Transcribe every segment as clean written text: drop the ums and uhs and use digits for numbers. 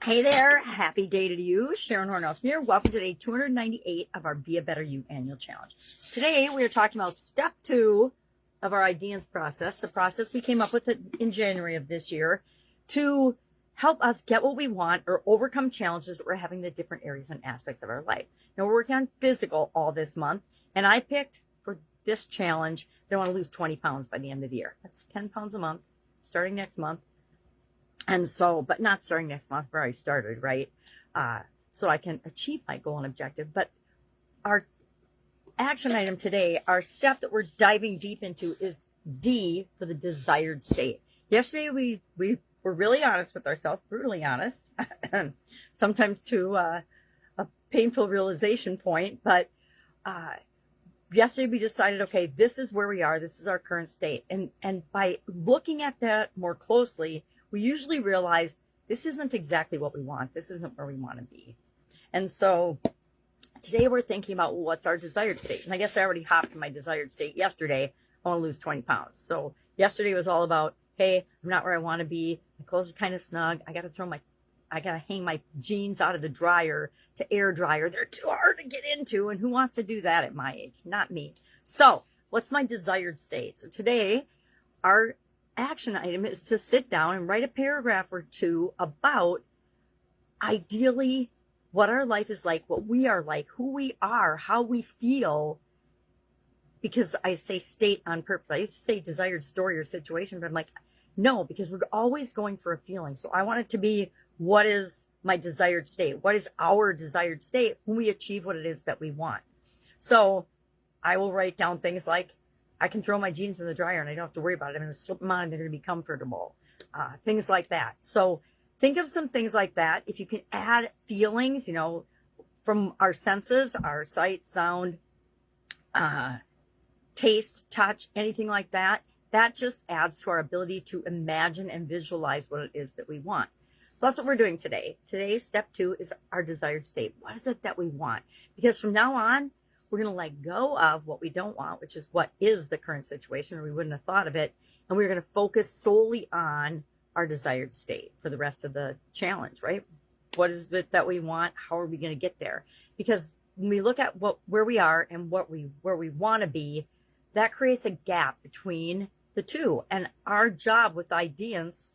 Hey there, happy day to you. Sharon Horne-Ellstrom here. Welcome to day 298 of our Be a Better You annual challenge. Today we are talking about step 2 of our IDEANCE process, the process we came up with in January of this year to help us get what we want or overcome challenges that we're having in the different areas and aspects of our life. Now we're working on physical all this month, and I picked for this challenge that I want to lose 20 pounds by the end of the year. That's 10 pounds a month starting next month. And so, but not starting next month where I started, right? So I can achieve my goal and objective. But our action item today, our step that we're diving deep into is D for the desired state. Yesterday, we were really honest with ourselves, brutally honest, sometimes to a painful realization point. But yesterday we decided, okay, this is where we are. This is our current state. And by looking at that more closely, we usually realize this isn't exactly what we want. This isn't where we want to be. And so today we're thinking about what's our desired state. And I guess I already hopped to my desired state yesterday. I want to lose 20 pounds. So yesterday was all about, hey, I'm not where I want to be. My clothes are kind of snug. I got to hang my jeans out of the dryer to air dryer. They're too hard to get into. And who wants to do that at my age? Not me. So what's my desired state? So today our action item is to sit down and write a paragraph or two about ideally what our life is like, what we are like, who we are, how we feel. Because I say state on purpose. I used to say desired story or situation, but I'm like, no, because we're always going for a feeling. So I want it to be, what is my desired state? What is our desired state when we achieve what it is that we want? So I will write down things like, I can throw my jeans in the dryer and I don't have to worry about it. I'm going to slip them on and they're going to be comfortable. Things like that. So think of some things like that. If you can add feelings, from our senses, our sight, sound, taste, touch, anything like that, that just adds to our ability to imagine and visualize what it is that we want. So that's what we're doing today. Today, step 2 is our desired state. What is it that we want? Because from now on, we're going to let go of what we don't want, which is what is the current situation, or we wouldn't have thought of it. And we're going to focus solely on our desired state for the rest of the challenge, right? What is it that we want? How are we going to get there? Because when we look at where we are and where we want to be, that creates a gap between the two. And our job with the IDEANCE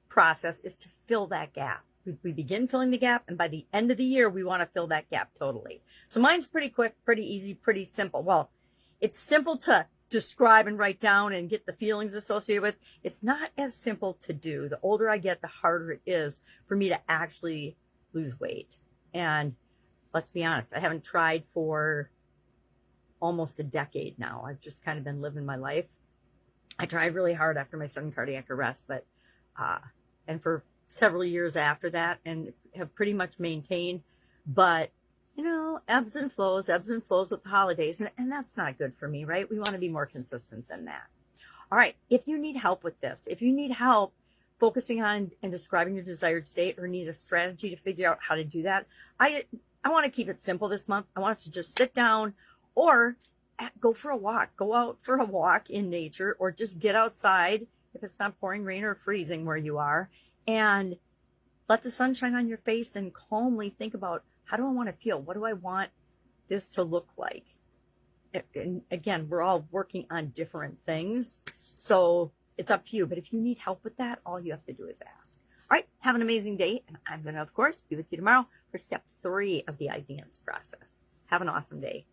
process is to fill that gap. We begin filling the gap, and by the end of the year, we want to fill that gap totally. So mine's pretty quick, pretty easy, pretty simple. Well, it's simple to describe and write down and get the feelings associated with. It's not as simple to do. The older I get, the harder it is for me to actually lose weight. And let's be honest, I haven't tried for almost a decade now. I've just kind of been living my life. I tried really hard after my sudden cardiac arrest, but and for several years after that, and have pretty much maintained, but ebbs and flows with the holidays, and that's not good for me, right? We want to be more consistent than that. All right, if you need help with this, if you need help focusing on and describing your desired state, or need a strategy to figure out how to do that, I want to keep it simple this month. I want us to just sit down or go for a walk, go out for a walk in nature, or just get outside if it's not pouring rain or freezing where you are, and let the sun shine on your face and calmly think about, how do I want to feel? What do I want this to look like? And again, we're all working on different things, so it's up to you. But if you need help with that, all you have to do is ask. All right, have an amazing day. And I'm going to, of course, be with you tomorrow for step 3 of the IDEANCE process. Have an awesome day.